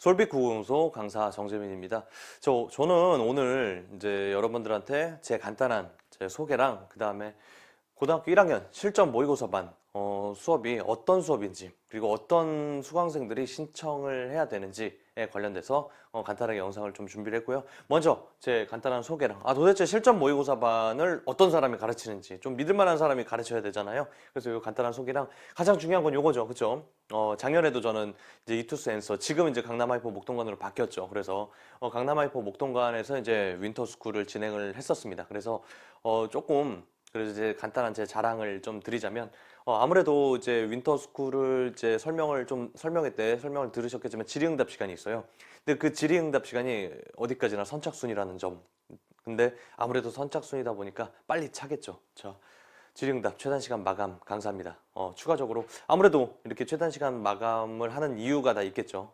솔빛 구공소 강사 정재민입니다. 저는 오늘 이제 여러분들한테 제 간단한 제 소개랑 그 다음에 고등학교 1학년 실전 모의고사반 수업이 어떤 수업인지 그리고 어떤 수강생들이 신청을 해야 되는지에 관련돼서 간단하게 영상을 좀 준비를 했고요. 먼저 제 간단한 소개랑 도대체 실전 모의고사반을 어떤 사람이 가르치는지 좀 믿을 만한 사람이 가르쳐야 되잖아요. 그래서 이 간단한 소개랑 가장 중요한 건 요거죠. 그쵸? 작년에도 저는 이제 이투스 앤서 지금 이제 강남 하이퍼 목동관으로 바뀌었죠. 그래서 강남 하이퍼 목동관에서 이제 윈터 스쿨을 진행을 했었습니다. 그래서 조금 그래서 이제 간단한 제 자랑을 좀 드리자면 아무래도 이제 윈터 스쿨을 이제 설명을 들으셨겠지만 질의응답 시간이 있어요. 근데 그 질의응답 시간이 어디까지나 선착순이라는 점. 근데 아무래도 선착순이다 보니까 빨리 차겠죠. 질의응답 최단 시간 마감 강사입니다. 추가적으로 아무래도 이렇게 최단 시간 마감을 하는 이유가 다 있겠죠.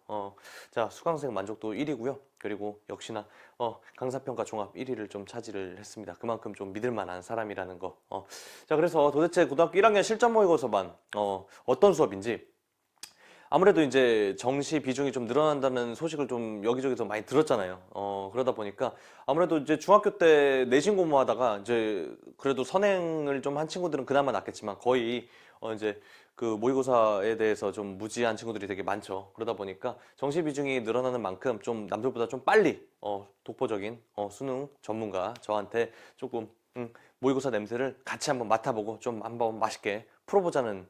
자, 수강생 만족도 1위고요. 그리고 역시나 강사평가 종합 1위를 좀 차지를 했습니다. 그만큼 좀 믿을 만한 사람이라는 거. 자, 그래서 도대체 고등학교 1학년 실전 모의고사반 어떤 수업인지 아무래도 이제 정시 비중이 좀 늘어난다는 소식을 좀 여기저기서 많이 들었잖아요. 그러다 보니까 아무래도 이제 중학교 때 내신 공부하다가 이제 그래도 선행을 좀 한 친구들은 그나마 낫겠지만 거의 이제 그 모의고사에 대해서 좀 무지한 친구들이 되게 많죠. 그러다 보니까 정시 비중이 늘어나는 만큼 좀 남들보다 좀 빨리 독보적인 수능 전문가 저한테 조금 모의고사 냄새를 같이 한번 맡아보고 좀 한번 맛있게 풀어보자는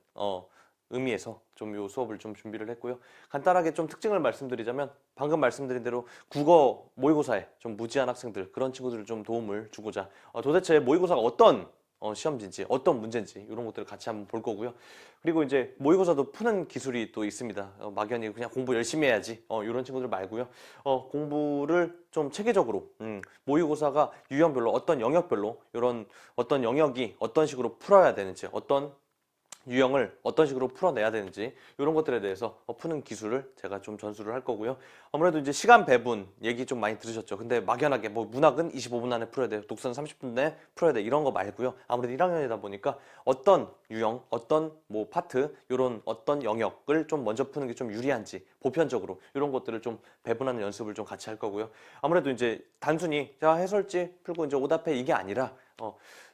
의미에서 좀 요 수업을 좀 준비를 했고요. 간단하게 좀 특징을 말씀드리자면 방금 말씀드린 대로 국어 모의고사에 좀 무지한 학생들 그런 친구들을 좀 도움을 주고자 도대체 모의고사가 어떤 시험지인지 어떤 문제인지 이런 것들을 같이 한번 볼 거고요. 그리고 이제 모의고사도 푸는 기술이 또 있습니다. 막연히 그냥 공부 열심히 해야지 이런 친구들 말고요. 공부를 좀 체계적으로 모의고사가 유형별로 어떤 영역별로 이런 어떤 영역이 어떤 식으로 풀어야 되는지 어떤 유형을 어떤 식으로 풀어내야 되는지 이런 것들에 대해서 푸는 기술을 제가 좀 전수를 할 거고요. 아무래도 이제 시간 배분 얘기 좀 많이 들으셨죠. 근데 막연하게 뭐 문학은 25분 안에 풀어야 돼, 독서는 30분 내에 풀어야 돼 이런 거 말고요. 아무래도 1학년이다 보니까 어떤 유형, 어떤 뭐 파트 이런 어떤 영역을 좀 먼저 푸는 게 좀 유리한지 보편적으로 이런 것들을 좀 배분하는 연습을 좀 같이 할 거고요. 아무래도 이제 단순히 자 해설지 풀고 이제 오답해 이게 아니라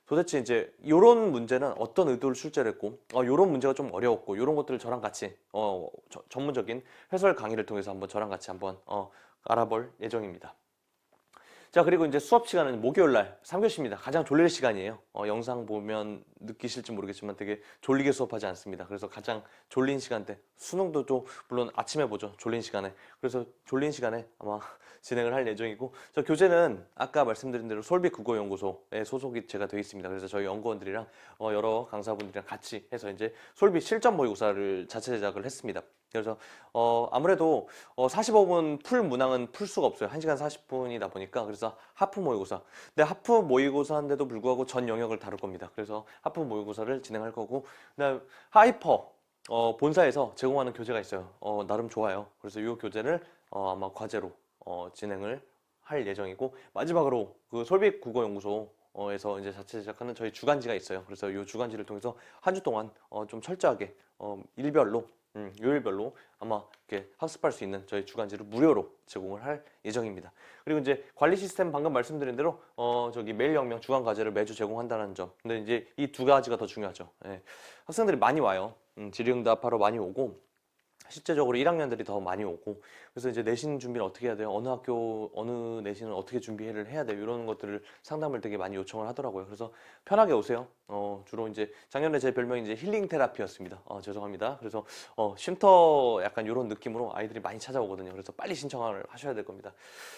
도대체 이제 이런 문제는 어떤 의도를 출제를 했고 이런 문제가 좀 어려웠고 이런 것들을 저랑 같이 전문적인 해설 강의를 통해서 한번 저랑 같이 한번 알아볼 예정입니다. 자, 그리고 이제 수업 시간은 목요일날 3교시입니다. 가장 졸릴 시간이에요. 영상 보면 느끼실지 모르겠지만 되게 졸리게 수업하지 않습니다. 그래서 가장 졸린 시간대, 수능도 좀 물론 아침에 보죠. 졸린 시간에. 그래서 졸린 시간에 아마 진행을 할 예정이고 저 교재는 아까 말씀드린 대로 솔빛 국어연구소에 소속이 제가 되어 있습니다. 그래서 저희 연구원들이랑 여러 강사분들이랑 같이 해서 이제 솔빛 실전 모의고사를 자체 제작을 했습니다. 그래서 아무래도 45분 풀 문항은 풀 수가 없어요. 1시간 40분이다 보니까. 그래서 하프 모의고사. 근데 하프 모의고사인데도 불구하고 전 영역을 다룰 겁니다. 그래서 하프 모의고사를 진행할 거고 그다음 하이퍼 본사에서 제공하는 교재가 있어요. 나름 좋아요. 그래서 이 교재를 아마 과제로 진행을 할 예정이고 마지막으로 그 솔빛 국어연구소에서 이제 자체 제작하는 저희 주간지가 있어요. 그래서 이 주간지를 통해서 한 주 동안 좀 철저하게 일별로 요일별로 아마 이렇게 학습할 수 있는 저희 주간지를 무료로 제공을 할 예정입니다. 그리고 이제 관리 시스템 방금 말씀드린 대로 저기 매일혁명 주간 과제를 매주 제공한다는 점. 근데 이제 이 두 가지가 더 중요하죠. 예. 학생들이 많이 와요. 질의응답하러 많이 오고 실제적으로 1학년들이 더 많이 오고 그래서 이제 내신 준비를 어떻게 해야 돼요? 어느 학교 어느 내신은 어떻게 준비를 해야 돼요? 이런 것들을 상담을 되게 많이 요청을 하더라고요. 그래서 편하게 오세요. 주로 이제 작년에 제 별명이 이제 힐링 테라피였습니다. 죄송합니다. 그래서 쉼터 약간 이런 느낌으로 아이들이 많이 찾아오거든요. 그래서 빨리 신청을 하셔야 될 겁니다.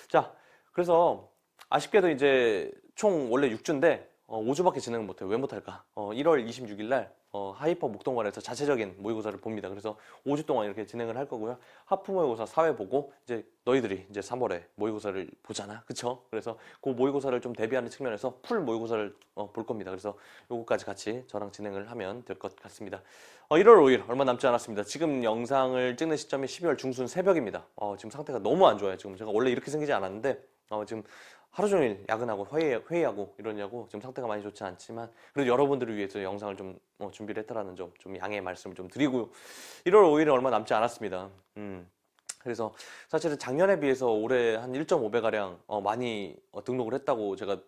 자, 그래서 아쉽게도 이제 총 원래 6주인데 5주밖에 진행을 못해요. 왜 못할까? 1월 26일 날 하이퍼 목동관에서 자체적인 모의고사를 봅니다. 그래서 5주 동안 이렇게 진행을 할 거고요. 하프 모의고사 4회 보고 이제 너희들이 이제 3월에 모의고사를 보잖아. 그쵸? 그래서 그 모의고사를 좀 대비하는 측면에서 풀 모의고사를 볼 겁니다. 그래서 요거까지 같이 저랑 진행을 하면 될 것 같습니다. 1월 5일 얼마 남지 않았습니다. 지금 영상을 찍는 시점이 12월 중순 새벽입니다. 지금 상태가 너무 안 좋아요. 지금 제가 원래 이렇게 생기지 않았는데 지금 하루 종일 야근하고 회의하고 이러냐고 지금 상태가 많이 좋지 않지만 그래도 여러분들을 위해서 영상을 좀 준비를 했다라는 점 좀 양해의 말씀을 좀 드리고요. 1월 5일은 얼마 남지 않았습니다. 그래서 사실은 작년에 비해서 올해 한 1.5배 가량 많이 등록을 했다고 제가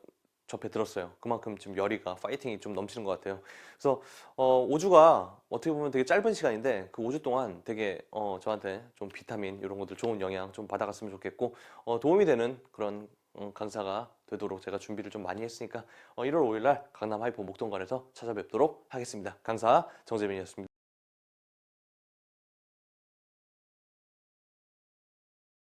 접해 들었어요. 그만큼 지금 열의가 파이팅이 좀 넘치는 것 같아요. 그래서 5주가 어떻게 보면 되게 짧은 시간인데 그 5주 동안 되게 저한테 좀 비타민 이런 것들 좋은 영향 좀 받아갔으면 좋겠고 도움이 되는 그런 강사가 되도록 제가 준비를 좀 많이 했으니까 1월 5일 날 강남 하이퍼 목동관에서 찾아뵙도록 하겠습니다. 강사 정재민이었습니다.